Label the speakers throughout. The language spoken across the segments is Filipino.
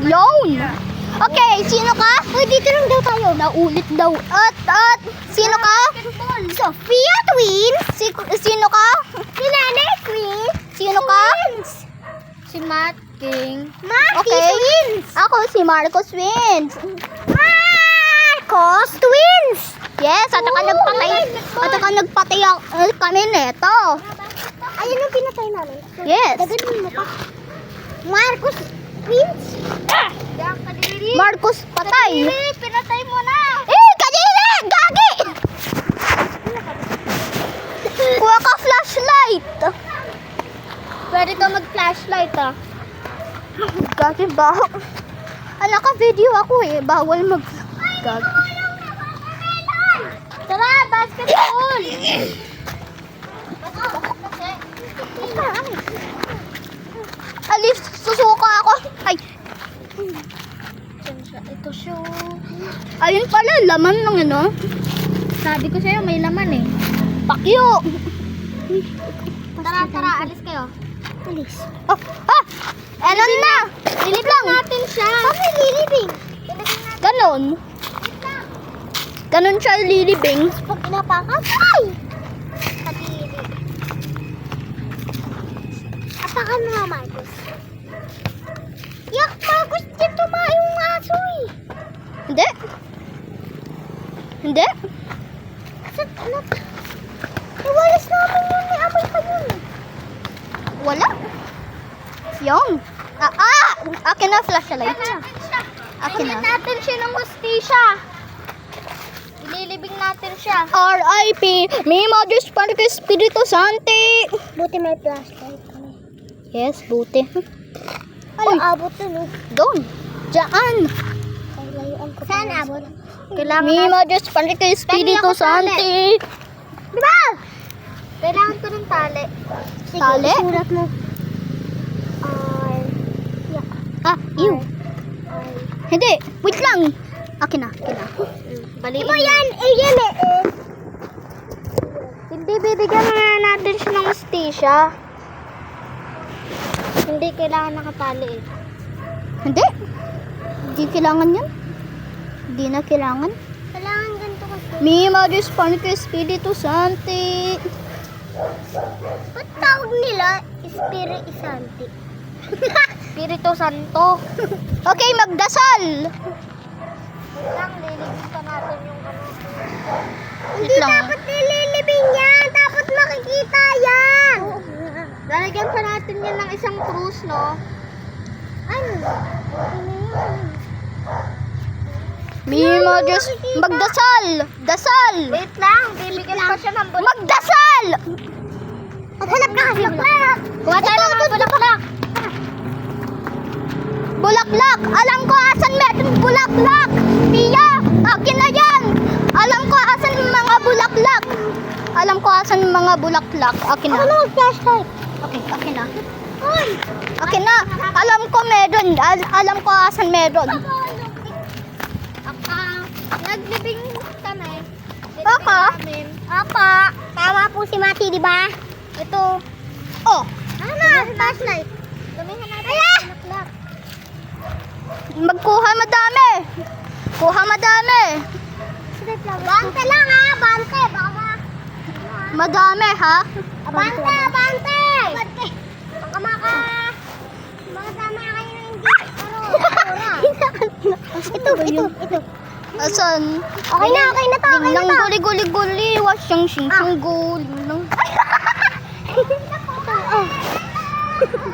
Speaker 1: Yun! Okay, sino ka? Uy, dito lang daw tayo. Naulit daw. At, sino ka? Sophia Twins. Sino ka? Si Nanay Twins. Sino ka?
Speaker 2: Si Matt King.
Speaker 1: Okay. Twins. Ako si Marcos Twins. Marcos Twins. Yes, at ka nagpatay. At ka nagpatay kami neto.
Speaker 2: Ayun yung pinatay namin.
Speaker 1: Yes.
Speaker 2: Daganin mo pa.
Speaker 1: Marcos Twins.
Speaker 2: Diyan ka diri.
Speaker 1: Marcos patay.
Speaker 2: Pinatay mo na.
Speaker 1: Kadiri! Gagi! Kuha ka flashlight.
Speaker 2: Pwede ka mag-flashlight
Speaker 1: Gagi ba? Naka-video ako eh. Bawal Gagi.
Speaker 2: Tara, basketball.
Speaker 1: Alis, susuka ako. Ay,
Speaker 2: Ito siya.
Speaker 1: ayun pala, laman ng ano.
Speaker 2: Sabi ko sa'yo, may laman eh.
Speaker 1: Pakyo.
Speaker 2: Tara, alis kayo.
Speaker 1: Alis. Eran na. Silip lang.
Speaker 2: Natin siya.
Speaker 1: Kami lilibing. Ganon. Ganon siya lilibing.
Speaker 2: Pag inapakan, ay! Kadiri. Apakan mo nga, Marcos. Yak, Marcos, dito yung aso eh.
Speaker 1: Hindi. Hindi.
Speaker 2: Ano? Iwalis namin yun, may amoy pa yun.
Speaker 1: Wala. Yung. Akin na flashlight. Akin na.
Speaker 2: natin siya ng hustisya. Ililibing natin siya.
Speaker 1: R.I.P. Mimo Diyos Padre Espiritu Santi.
Speaker 2: Buti may flashlight kami.
Speaker 1: Yes, buti.
Speaker 2: Ano abot dun?
Speaker 1: Doon. Diyan.
Speaker 2: Saan abot?
Speaker 1: Mimo Diyos Padre Espiritu Santi.
Speaker 2: Diba? Kailangan ko ng tali. Sige,
Speaker 1: Tali?
Speaker 2: isulat mo.
Speaker 1: Ew. Hindi. Wait lang. Akin na.
Speaker 2: Baliin mo yan. Yan eh. Hindi, bibigyan na natin siya ng hustisya. Hindi kailangan nakatali eh.
Speaker 1: Hindi. Hindi kailangan yan. Hindi na kailangan.
Speaker 2: Kailangan ganito kasi.
Speaker 1: Mimo Diyos Padre Espiritu Santi.
Speaker 2: Ba't tawag nila Espiritu Santi? Espiritu Santo.
Speaker 1: Okay, magdasal.
Speaker 2: Wait lang, lilibing pa natin yung ano.
Speaker 1: Wait lang.
Speaker 2: Dapat nililibing yan. Dapat makikita yan. Lalagyan pa natin yan ng isang krus, no? Ano?
Speaker 1: Mimo Diyos. Magdasal. Dasal.
Speaker 2: Wait lang, bibigyan pa siya ng bulaklak.
Speaker 1: Magdasal.
Speaker 2: Maghanap ka kasi bulaklak. Kuha tayo ng mga bulaklak.
Speaker 1: Bulaklak. Alam ko asan meron bulaklak. Tia, akin na yan. Alam ko asan mga bulaklak. Alam ko asan mga bulaklak. Akin na.
Speaker 2: Ano flashlight?
Speaker 1: Okay, akin na. Akin na. Alam ko meron. Alam ko asan meron.
Speaker 2: Naglibing kami.
Speaker 1: Baka?
Speaker 2: Apa. Tama po si Mati, di ba? Ito.
Speaker 1: Oh,
Speaker 2: Ano? Flashlight. Dumihan natin. Bulaklak.
Speaker 1: magkuha madami. Kuha madami.
Speaker 2: Bante lang ha, bante. Baka
Speaker 1: Madami ha.
Speaker 2: Abante, abante! Abante! Baka mga tama kayo na hindi. Ito.
Speaker 1: Asan?
Speaker 2: Okay na to,
Speaker 1: Lang guli-guli-guli. Wasyang sing-sing guli.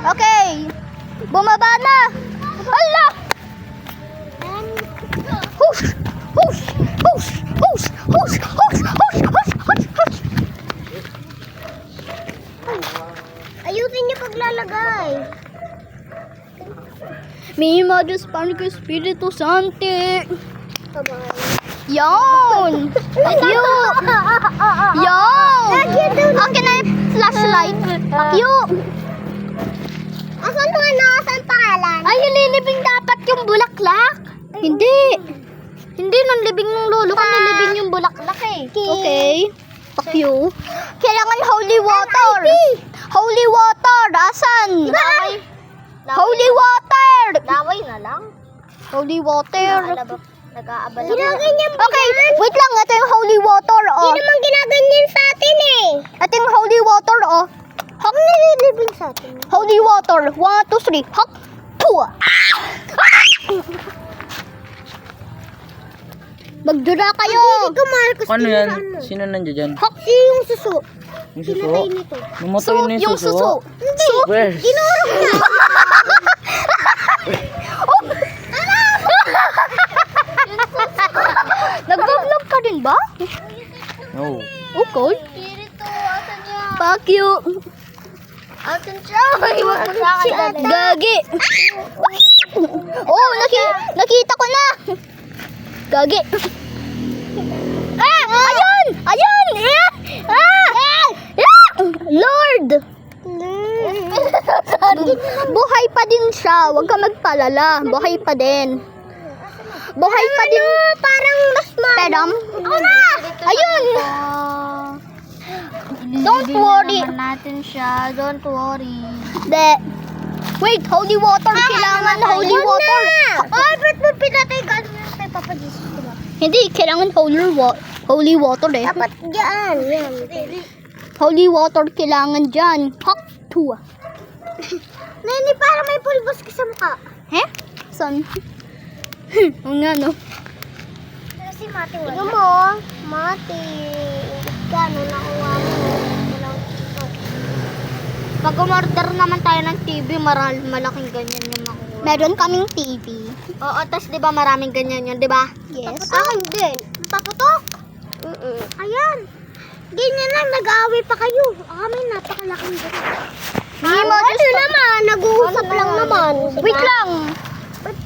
Speaker 1: Okay. Bumaba na. Hala! Hush! Hush! Hush! Hush! Hush! Hush! Hush! Hush! Hush! Hush!
Speaker 2: Ayusin niyo paglalagay.
Speaker 1: Mimo Diyos Padre Espiritu Santi.
Speaker 2: Sabay.
Speaker 1: Yon! Yon! Akin na yung flashlight. Pakyo!
Speaker 2: Asan mga nakasan pangalan?
Speaker 1: Ay, nililibing dapat yung bulaklak. Hindi. Hindi nung libing ng lolo ko, nilibing yung bulaklak eh. Okay. Pakyo. Kailangan holy water. Holy water. Asan?
Speaker 2: Laway.
Speaker 1: Holy water.
Speaker 2: Laway na lang.
Speaker 1: Holy water.
Speaker 2: Nag-aabala.
Speaker 1: Okay, wait lang. Ito yung holy water, oh.
Speaker 2: Hindi naman ginaganyan sa atin eh.
Speaker 1: Ito yung holy water, oh.
Speaker 2: Hak nililibing sa atin.
Speaker 1: Holy water. 1, 2, 3. Hak! 2. Magdura kayo.
Speaker 2: Hindi ko Marcos.
Speaker 3: Ano yan? Sino nandiyan dyan?
Speaker 1: Hak!
Speaker 2: Si yung suso.
Speaker 3: Yung suso?
Speaker 2: Pinatay nito.
Speaker 3: Namatay na
Speaker 1: Yung suso.
Speaker 2: Hindi.
Speaker 3: Where?
Speaker 2: Ginurog niya.
Speaker 1: Nag-vlog ka din ba?
Speaker 3: No.
Speaker 1: Okay.
Speaker 2: Kirito, asan niya?
Speaker 1: Fuck you.
Speaker 2: Asan siya? Iwan mo sa akin.
Speaker 1: Gagi. Oh, nakita ko na. Gagi. Ayun! Ayun! Lord! Buhay pa din siya. Huwag ka magpalala. Buhay pa din. Buhay pa din.
Speaker 2: Parang mas
Speaker 1: Pedam?
Speaker 2: Ako na!
Speaker 1: Ayun! Don't worry.
Speaker 2: natin siya. Don't worry.
Speaker 1: De. Wait, holy water. Kailangan holy water.
Speaker 2: Ay, ba't mo pinatay ka? Kay Papa Jesus, diba?
Speaker 1: Hindi, kailangan holy water eh.
Speaker 2: Dapat dyan. Yan.
Speaker 1: Holy water kailangan dyan. Hak! 2.
Speaker 2: Nani, parang may pulbos ka sa mukha.
Speaker 1: Eh? Saan? Oo nga, no?
Speaker 2: Si Mati wala. Tignan mo, Mati. Gano'n nakuha mo. Pag umorder naman tayo ng TV, malaking ganyan yung makuha.
Speaker 1: Meron kaming TV.
Speaker 2: Oo, tas di ba maraming ganyan yun, di ba?
Speaker 1: Yes.
Speaker 2: Akin din. Paputok. Ayan. Ganyan lang, nag-aaway pa kayo. Kami napakalaking ganyan.
Speaker 1: Hindi mo gusto.
Speaker 2: naman, nag-uusap lang naman.
Speaker 1: Wait lang.
Speaker 2: Ba't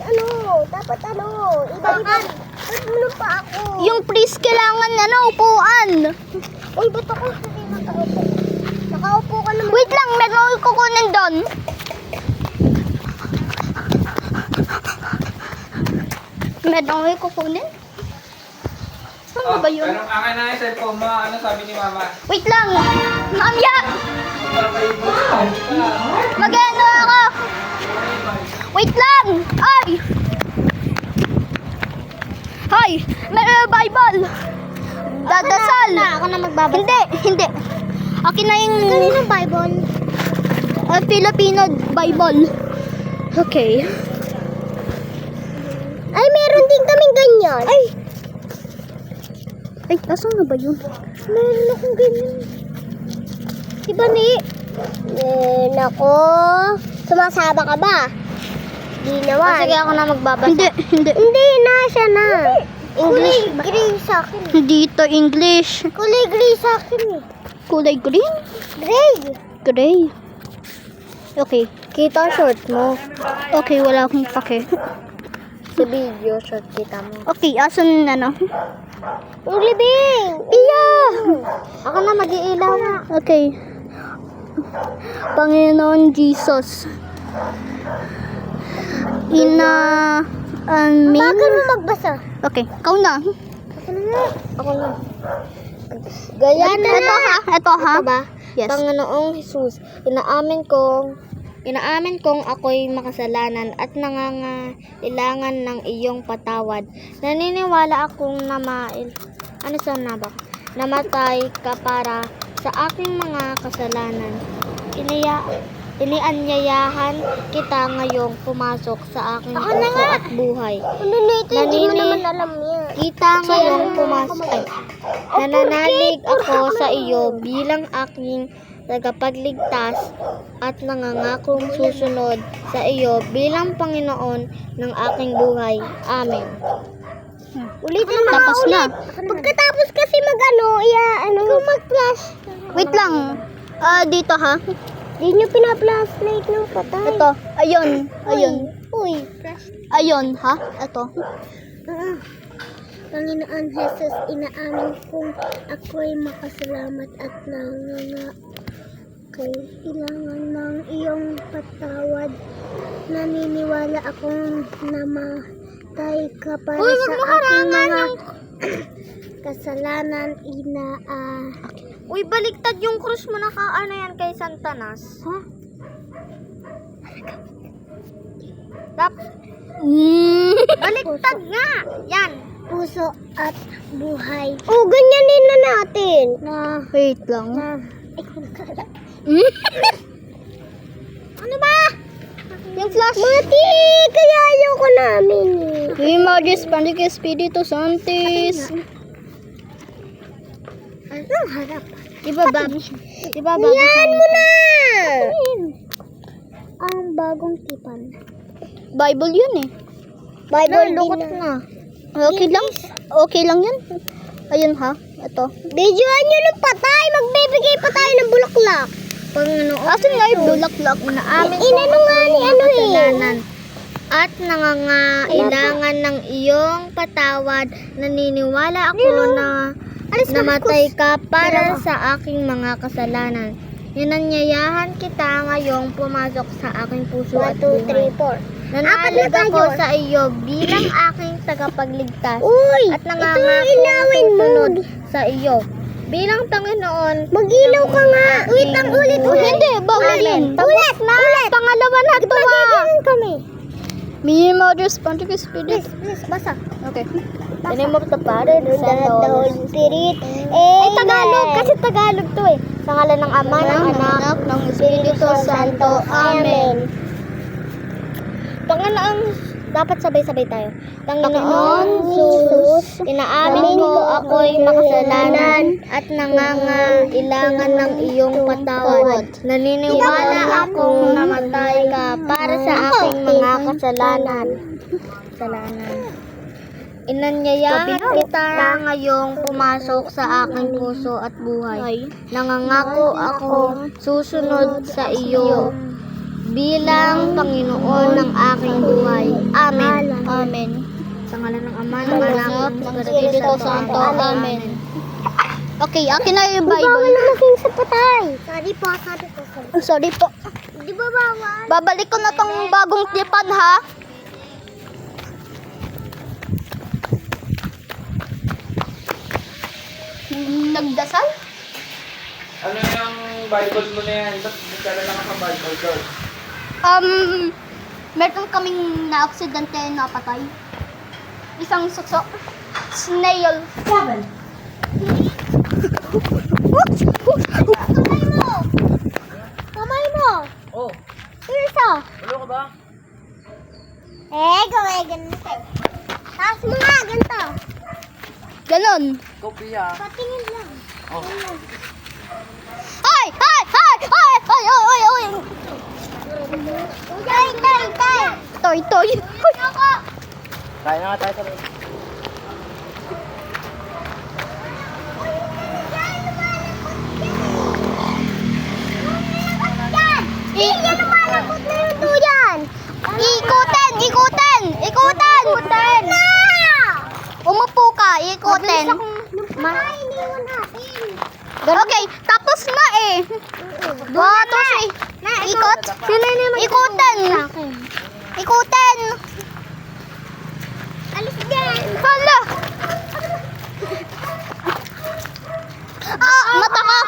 Speaker 2: dapat iba-iba. Ba't ano pa ako?
Speaker 1: Yung priest kailangan upuan.
Speaker 2: Uy, ba't ako hindi nakaupo? Nakaupo ka naman.
Speaker 1: Wait lang, meron akong kukunin doon. Meron akong kukunin? Saan ba yun?
Speaker 3: Pero akin na yung cellphone mo. Ano sabi ni Mama?
Speaker 1: Wait lang. Mamaya! Mag-ano ako? Wait lang! Ay! Hoy! May Bible! Dadasal!
Speaker 2: Ako na magbabasa.
Speaker 1: Hindi. Akin na yung
Speaker 2: Kaninong Bible?
Speaker 1: Filipino Bible. Okay.
Speaker 2: Ay, meron din kaming ganyan. Ay,
Speaker 1: Ay, asan na ba yun?
Speaker 2: meron akong ganyan. Diba, Ni? Nako. Sumasama ka ba? Di naman. Sige, ako na magbabasa.
Speaker 1: Hindi.
Speaker 2: Hindi na, siya na. English. Kulay gray sa akin.
Speaker 1: Dito English.
Speaker 2: Kulay gray sa akin eh.
Speaker 1: Kulay green?
Speaker 2: Gray.
Speaker 1: Gray. Okay.
Speaker 2: Kita ang short mo.
Speaker 1: Okay, wala akong pake.
Speaker 2: Sa video, short kita mo.
Speaker 1: Okay, asan
Speaker 2: Yung libing.
Speaker 1: Iya!
Speaker 2: Ako na, mag-iilaw na.
Speaker 1: Okay. Panginoon Jesus. Amin.
Speaker 2: Bagal mo magbasa.
Speaker 1: Okay, ikaw na.
Speaker 2: Ako na nga. Ako na. Ganyan na.
Speaker 1: Ito ha.
Speaker 2: Ito ba?
Speaker 1: Yes.
Speaker 2: Panginoong Jesus, inaamin kong ako'y makasalanan at nangangailangan ng iyong patawad. Naniniwala akong namatay ka para sa aking mga kasalanan. Inianyayahan kita ngayong pumasok sa aking puso at buhay. Hindi mo naman alam yan. Kita ngayong pumasok. Nananalig ako sa iyo bilang aking tagapagligtas at nangangakong susunod sa iyo bilang Panginoon ng aking buhay. Amen. Ulitin mo
Speaker 1: Tapos na.
Speaker 2: Pagkatapos kasi mag-flash.
Speaker 1: Wait lang. Dito ha.
Speaker 2: Di nyo pina-flashlight ng patay.
Speaker 1: Ito. Ayun.
Speaker 2: Uy, flash.
Speaker 1: Ayun ha. Ito.
Speaker 2: Panginoon Jesus, inaamin kong ako'y makasalamat at kailangan ng iyong patawad. Naniniwala akong namatay ka para sa aking mga kasalanan. Uy, baliktad yung krus mo na yan kay Santanas.
Speaker 1: Ha?
Speaker 2: Dap. Baliktad nga. Yan.
Speaker 1: Puso at buhay. Oh, ganyanin na natin.
Speaker 2: Wait lang.
Speaker 1: Ano ba? Yung flash. Mati, kaya ayoko namin.
Speaker 2: Imagis Pandic Espiritu Santis.
Speaker 1: Anong harap?
Speaker 2: Diba
Speaker 1: Yan mo na! Ang bagong tipan.
Speaker 2: Bible yun eh.
Speaker 1: Bible
Speaker 2: Lukot
Speaker 1: din
Speaker 2: na. Okay lang. Okay lang yan. Ayun ha. Ito.
Speaker 1: Videoan nyo ng patay. Magbibigay pa tayo ng bulaklak.
Speaker 2: Asan nga yung bulaklak na amin
Speaker 1: Inano nga ni ano eh.
Speaker 2: kasalanan at nangangailangan ng iyong patawad. Naniniwala ako na namatay ka para sa aking mga kasalanan. Ninanyayahan kita ngayong pumasok sa aking puso
Speaker 1: 1,
Speaker 2: at
Speaker 1: 2, 3,
Speaker 2: buhay.
Speaker 1: 4.
Speaker 2: Nanalig
Speaker 1: Apat na
Speaker 2: ako
Speaker 1: tayo.
Speaker 2: sa iyo bilang aking tagapagligtas
Speaker 1: Uy!
Speaker 2: at
Speaker 1: Ito
Speaker 2: nangangako
Speaker 1: ilawin mo.
Speaker 2: susunod sa iyo. Bilang Panginoon,
Speaker 1: Mag-ilaw ka nga. Wait lang, ulit.
Speaker 2: Hindi, bawal yun.
Speaker 1: Ulit na. Ulit.
Speaker 2: Pangalawa na ito
Speaker 1: Pagiging kami.
Speaker 2: Minimodus Pantic Spirit.
Speaker 1: Please, basa.
Speaker 2: Okay. The name of the Father, the Son, and the Holy
Speaker 1: Spirit.
Speaker 2: Ay, Tagalog. Kasi Tagalog to eh. Sa ngalan ng Ama, ng Anak, ng Espiritu Santo. Amen. Panginoon, dapat sabay-sabay tayo. Panginoon Jesus, inaamin ko ako'y makasalanan at nangangailangan ng iyong patawad. Naniniwala akong namatay ka para sa aking mga kasalanan. Inanyayahan kita ngayong pumasok sa aking puso at buhay. Nangangako ako susunod sa iyo bilang Panginoon ng aking buhay. Amen. Amen. Sa ngalan ng Ama, ng Anak, ng Espiritu Santo. Amen. Okay, akin na yung
Speaker 1: Bawal
Speaker 2: Bible.
Speaker 1: na maging sa patay. Sorry po.
Speaker 2: Sorry po.
Speaker 1: Di ba bawal?
Speaker 2: Babalik ko na tong bagong tipan ha. Nagdasal?
Speaker 3: Ano yung Bible mo na yan? Ba't nagkala lang ka Bible doon?
Speaker 2: Meron kaming na-aksidente na patay. Isang sukso. Snail.
Speaker 1: Kamay mo.
Speaker 3: Oh,
Speaker 1: Seryoso.
Speaker 3: ulo ka ba?
Speaker 1: Gawin ganito. Taas mo nga, ganito.
Speaker 2: Ganon.
Speaker 3: Kopya.
Speaker 1: Patingin lang.
Speaker 3: Oh.
Speaker 2: Ay! Ay! Ay! Ay! Ay! Ay! Ay! Ay!
Speaker 1: Tay.
Speaker 2: Toy! Toy!
Speaker 3: Kaya na nga tayo sa loob.
Speaker 1: Yan lumalakot na yung duyan.
Speaker 2: Ikutin! Ikutin! Ikutin! Umupo ka! Ikutin!
Speaker 1: Iniwan natin.
Speaker 2: Okay, tapos na eh. 1, 2, 3. Ikot. Ikutin. Ikutin.
Speaker 1: Alis dyan.
Speaker 2: Hala. Mata ka.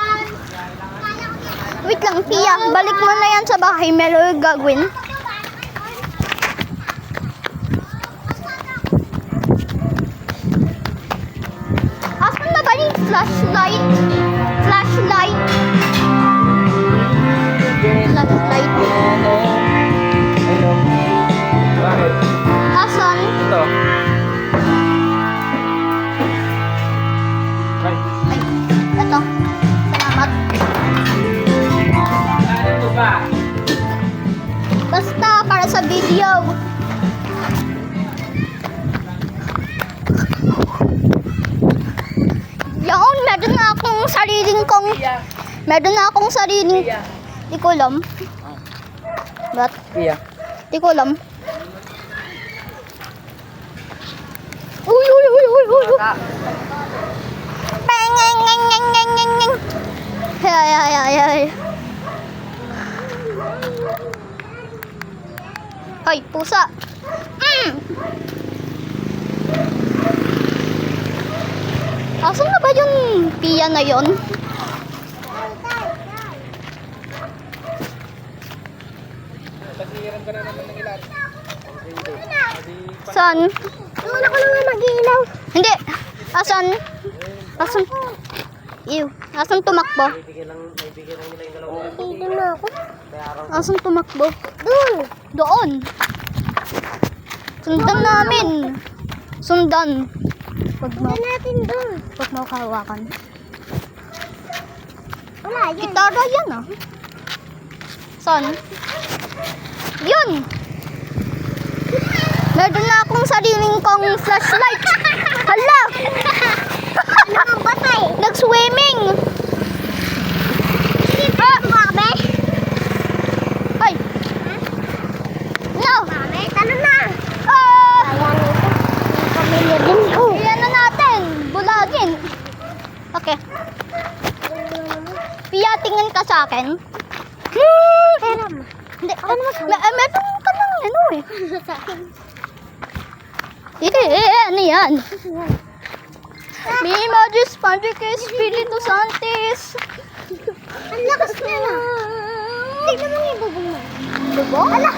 Speaker 2: Wait lang, Pia. Balik mo na yan sa bahay. Meron gagawin. Asan na ba yung flashlight? Flashlight. Flashlight.
Speaker 3: Ano? Bakit?
Speaker 2: Asan?
Speaker 3: Ito. Ay.
Speaker 2: Ay, ito. Salamat.
Speaker 3: Ano mo ba?
Speaker 2: Basta para sa video. Yan, meron na akong sariling kong... Meron na akong sariling... Di ko alam. Ba't?
Speaker 3: Pia.
Speaker 2: Di ko alam. Uy, uy, uy, uy, uy. Bang, ngang, ngang, ngang, ngang, ngang, ngang. Ay, ay, ay, ay. Hoy, pusa. Asan na ba yung Pia na yon?
Speaker 3: Pasihiram ka na naman ng ilan.
Speaker 1: Saan?
Speaker 2: Wala ko lang mag-ilaw.
Speaker 1: Hindi. Asan? Asan? Ew. Asan tumakbo?
Speaker 2: Dito na ako.
Speaker 1: Asan tumakbo?
Speaker 2: Doon.
Speaker 1: Doon. Sundan namin. Sundan. Wag mo.
Speaker 2: Doon natin doon.
Speaker 1: Wag mo kahawakan.
Speaker 2: Wala, yan.
Speaker 1: Gitara yan ah. Saan? Yun! Meron na akong sariling kong flashlight. Hala!
Speaker 2: Nakapatay.
Speaker 1: Nag-swimming! Ah!
Speaker 2: Mami?
Speaker 1: Ay! No!
Speaker 2: Mami, talo na.
Speaker 1: Ah!
Speaker 2: Ayan ito. Pamilya din. Oh.
Speaker 1: Iyan na natin. Bulagin. Okay. Pia, tingin ka sa akin.
Speaker 2: Pera mo.
Speaker 1: Hindi. Meron ka ng ano eh.
Speaker 2: Sa akin.
Speaker 1: Ano yan? Mi Magis Padre que Espiritu Santis.
Speaker 2: Ang lakas na na. Tignan mo yung bubong mo.
Speaker 1: Diba? Ala!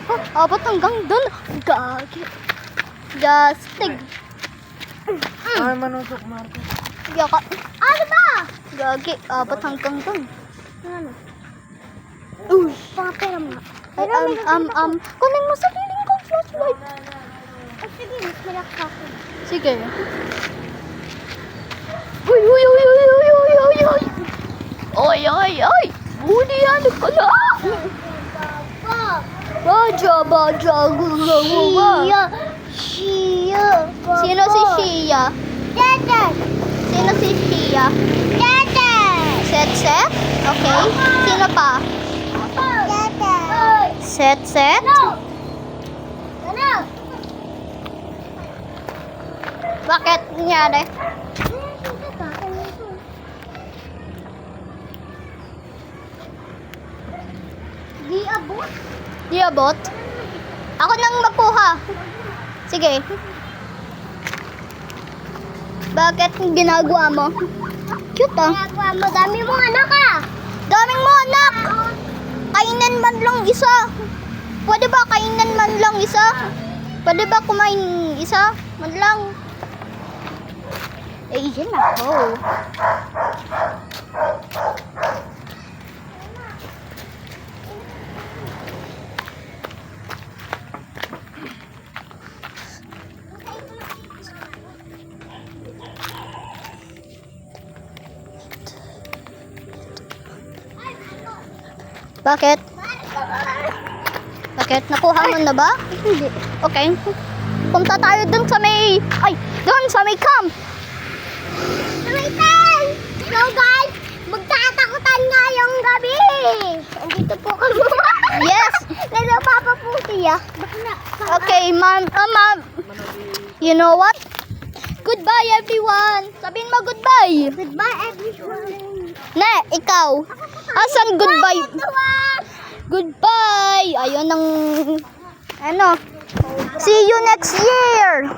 Speaker 1: Oh, abot hanggang doon. Gagi. Gastig.
Speaker 3: Ay, manusok, Marco.
Speaker 1: Yaka.
Speaker 2: Ano ba?
Speaker 1: Gagi. Abot hanggang doon.
Speaker 2: Ano?
Speaker 1: Uy.
Speaker 2: Pera mo.
Speaker 1: Kunin mo sa piling kong flashlight.
Speaker 2: Sige, mas malaki sa akin.
Speaker 1: Sige. Uy, uy, uy, uy, uy, uy, uy, uy. Oy, oy, oy. Budi, ano ka na? Baja, baja,
Speaker 2: Shia. Shia.
Speaker 1: Sino si Shia?
Speaker 2: Dada.
Speaker 1: Sino si Shia?
Speaker 2: Dada.
Speaker 1: Set, set? Okay. Sino pa?
Speaker 2: Dada.
Speaker 1: Set, set?
Speaker 2: Ano?
Speaker 1: Bakit nangyari?
Speaker 2: Di abot.
Speaker 1: Di abot? Ako nang makuha. Sige. Bakit ginagawa mo? Cute ah.
Speaker 2: Ginagawa mo, dami mo anak ah.
Speaker 1: Daming mo anak! Kainan man lang isa. Pwede ba kainan man lang isa? Pwede ba kumain isa? Man lang. Eh, yan ako. Bakit? Bakit? Nakuha mo na ba? Hindi. Okay. Punta tayo dun sa may... Ay! Dun sa may camp!
Speaker 2: Waitan! So guys, magtatakutan ngayong gabi. Andito po kami.
Speaker 1: Yes!
Speaker 2: Nagpapa po siya.
Speaker 1: Okay, ma'am. Ma'am. You know what? Goodbye, everyone! Sabihin mo goodbye!
Speaker 2: Goodbye everyone.
Speaker 1: Ne, ikaw! Asan goodbye? Goodbye! Ayun ang... Ano? See you next year!